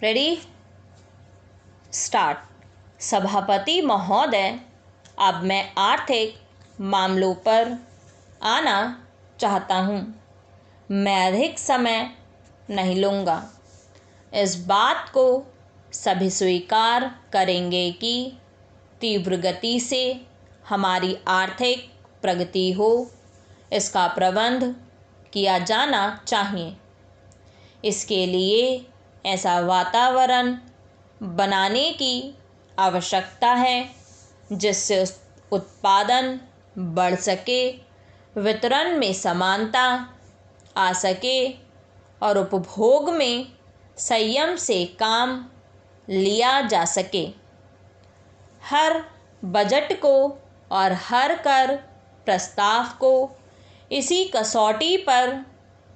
Ready start. सभापति महोदय, अब मैं आर्थिक मामलों पर आना चाहता हूँ। मैं अधिक समय नहीं लूँगा। इस बात को सभी स्वीकार करेंगे कि तीव्र गति से हमारी आर्थिक प्रगति हो, इसका प्रबंध किया जाना चाहिए। इसके लिए ऐसा वातावरण बनाने की आवश्यकता है जिससे उत्पादन बढ़ सके, वितरण में समानता आ सके और उपभोग में संयम से काम लिया जा सके। हर बजट को और हर कर प्रस्ताव को इसी कसौटी पर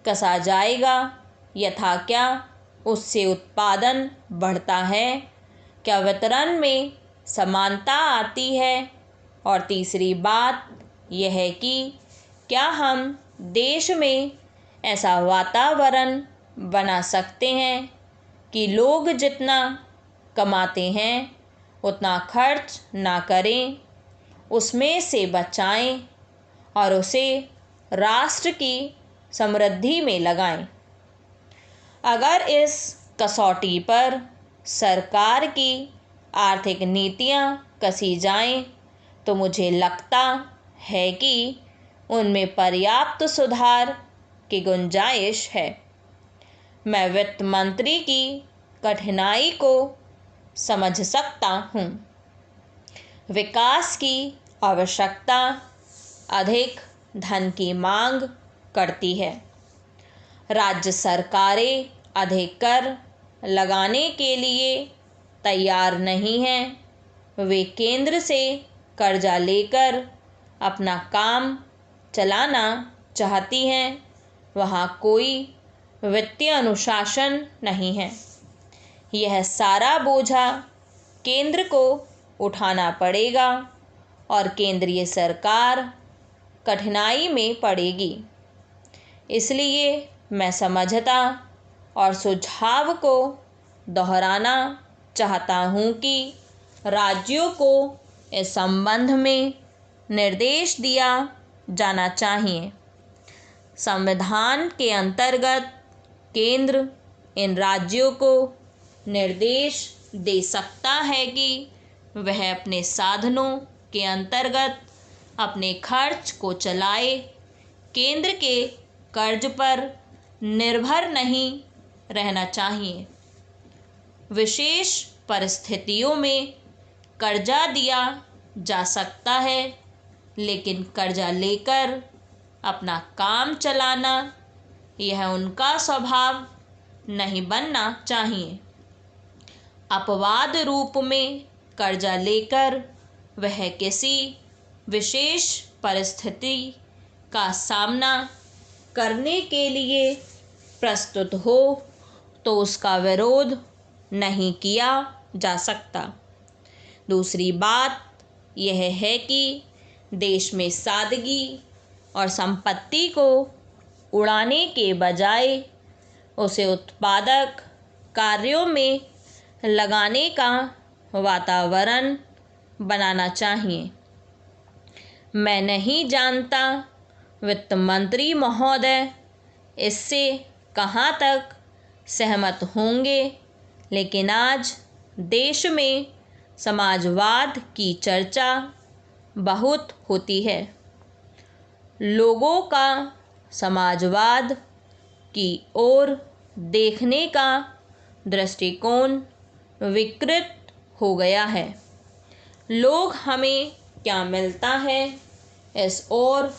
कसा जाएगा। यथा क्या उससे उत्पादन बढ़ता है, क्या वितरण में समानता आती है, और तीसरी बात यह है कि क्या हम देश में ऐसा वातावरण बना सकते हैं कि लोग जितना कमाते हैं उतना खर्च ना करें, उसमें से बचाएं और उसे राष्ट्र की समृद्धि में लगाएं। अगर इस कसौटी पर सरकार की आर्थिक नीतियां कसी जाएं तो मुझे लगता है कि उनमें पर्याप्त सुधार की गुंजाइश है। मैं वित्त मंत्री की कठिनाई को समझ सकता हूँ। विकास की आवश्यकता अधिक धन की मांग करती है। राज्य सरकारें अधिक कर लगाने के लिए तैयार नहीं हैं। वे केंद्र से कर्जा लेकर अपना काम चलाना चाहती हैं। वहाँ कोई वित्तीय अनुशासन नहीं है। यह सारा बोझा केंद्र को उठाना पड़ेगा और केंद्रीय सरकार कठिनाई में पड़ेगी। इसलिए मैं समझता और सुझाव को दोहराना चाहता हूँ कि राज्यों को इस संबंध में निर्देश दिया जाना चाहिए। संविधान के अंतर्गत केंद्र इन राज्यों को निर्देश दे सकता है कि वह अपने साधनों के अंतर्गत अपने खर्च को चलाए, केंद्र के कर्ज पर निर्भर नहीं रहना चाहिए। विशेष परिस्थितियों में कर्जा दिया जा सकता है, लेकिन कर्जा लेकर अपना काम चलाना यह उनका स्वभाव नहीं बनना चाहिए। अपवाद रूप में कर्जा लेकर वह किसी विशेष परिस्थिति का सामना करने के लिए प्रस्तुत हो तो उसका विरोध नहीं किया जा सकता। दूसरी बात यह है कि देश में सादगी और संपत्ति को उड़ाने के बजाय उसे उत्पादक कार्यों में लगाने का वातावरण बनाना चाहिए। मैं नहीं जानता वित्त मंत्री महोदय इससे कहाँ तक सहमत होंगे, लेकिन आज देश में समाजवाद की चर्चा बहुत होती है। लोगों का समाजवाद की ओर देखने का दृष्टिकोण विकृत हो गया है। लोग हमें क्या मिलता है इस ओर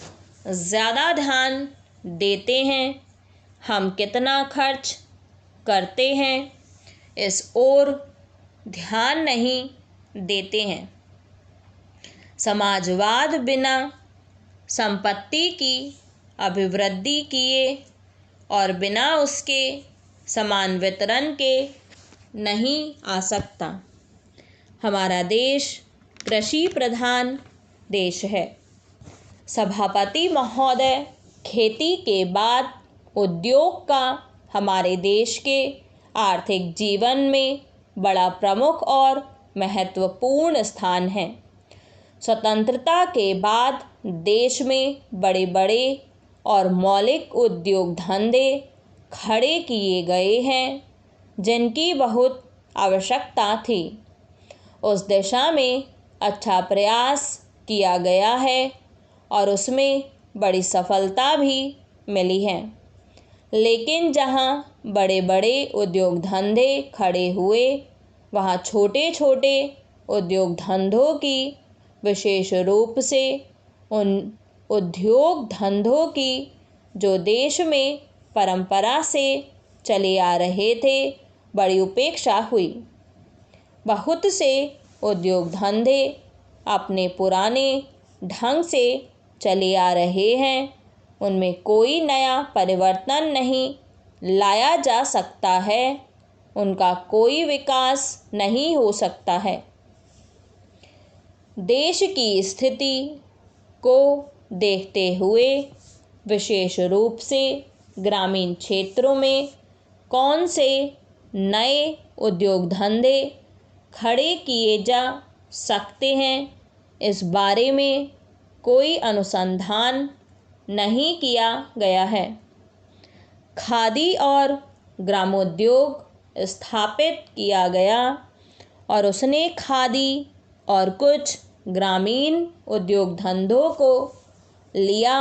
ज़्यादा ध्यान देते हैं, हम कितना खर्च करते हैं इस ओर ध्यान नहीं देते हैं। समाजवाद बिना संपत्ति की अभिवृद्धि किए और बिना उसके समान वितरण के नहीं आ सकता। हमारा देश कृषि प्रधान देश है। सभापति महोदय, खेती के बाद उद्योग का हमारे देश के आर्थिक जीवन में बड़ा प्रमुख और महत्वपूर्ण स्थान है। स्वतंत्रता के बाद देश में बड़े बड़े और मौलिक उद्योग धंधे खड़े किए गए हैं, जिनकी बहुत आवश्यकता थी। उस दिशा में अच्छा प्रयास किया गया है और उसमें बड़ी सफलता भी मिली है। लेकिन जहां बड़े बड़े उद्योग धंधे खड़े हुए, वहां छोटे छोटे उद्योग धंधों की, विशेष रूप से उन उद्योग धंधों की जो देश में परंपरा से चले आ रहे थे, बड़ी उपेक्षा हुई। बहुत से उद्योग धंधे अपने पुराने ढंग से चले आ रहे हैं, उनमें कोई नया परिवर्तन नहीं लाया जा सकता है, उनका कोई विकास नहीं हो सकता है। देश की स्थिति को देखते हुए विशेष रूप से ग्रामीण क्षेत्रों में कौन से नए उद्योग धंधे खड़े किए जा सकते हैं, इस बारे में कोई अनुसंधान नहीं किया गया है। खादी और ग्रामोद्योग स्थापित किया गया और उसने खादी और कुछ ग्रामीण उद्योग धंधों को लिया,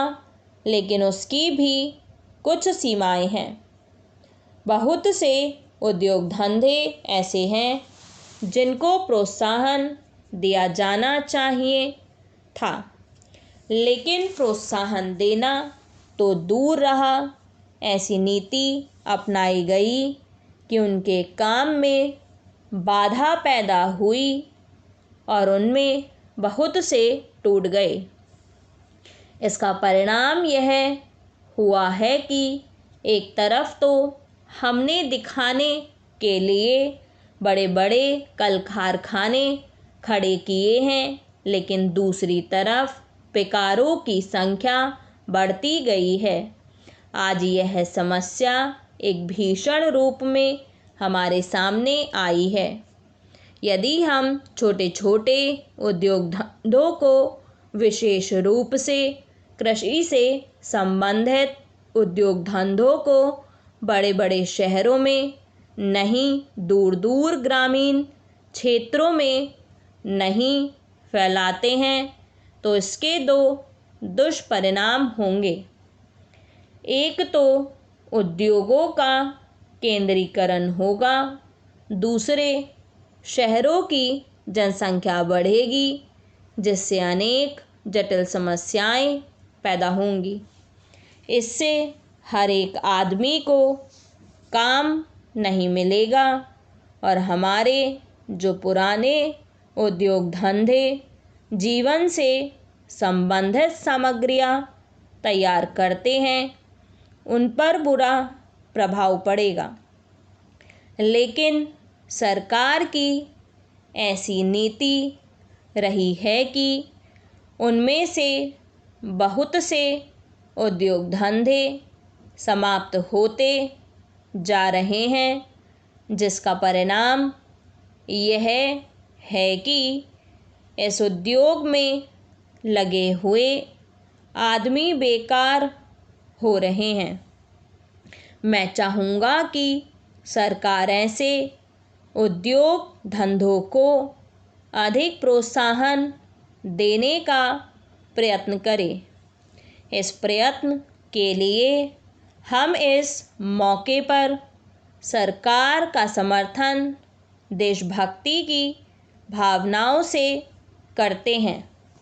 लेकिन उसकी भी कुछ सीमाएं हैं। बहुत से उद्योग धंधे ऐसे हैं जिनको प्रोत्साहन दिया जाना चाहिए था, लेकिन प्रोत्साहन देना तो दूर रहा, ऐसी नीति अपनाई गई कि उनके काम में बाधा पैदा हुई और उनमें बहुत से टूट गए। इसका परिणाम यह हुआ है कि एक तरफ तो हमने दिखाने के लिए बड़े बड़े कल कारखाने खड़े किए हैं, लेकिन दूसरी तरफ बेकारों की संख्या बढ़ती गई है। आज यह समस्या एक भीषण रूप में हमारे सामने आई है। यदि हम छोटे छोटे उद्योग धंधों को, विशेष रूप से कृषि से संबंधित उद्योग धंधों को बड़े बड़े शहरों में नहीं, दूर दूर ग्रामीण क्षेत्रों में नहीं फैलाते हैं, तो इसके दो दुष्परिणाम होंगे। एक तो उद्योगों का केंद्रीकरण होगा, दूसरे शहरों की जनसंख्या बढ़ेगी, जिससे अनेक जटिल समस्याएं पैदा होंगी। इससे हर एक आदमी को काम नहीं मिलेगा और हमारे जो पुराने उद्योग धंधे जीवन से संबंधित सामग्रियां तैयार करते हैं, उन पर बुरा प्रभाव पड़ेगा। लेकिन सरकार की ऐसी नीति रही है कि उनमें से बहुत से उद्योग धंधे समाप्त होते जा रहे हैं, जिसका परिणाम यह है कि इस उद्योग में लगे हुए आदमी बेकार हो रहे हैं। मैं चाहूँगा कि सरकार ऐसे उद्योग धंधों को अधिक प्रोत्साहन देने का प्रयत्न करे। इस प्रयत्न के लिए हम इस मौके पर सरकार का समर्थन देशभक्ति की भावनाओं से करते हैं।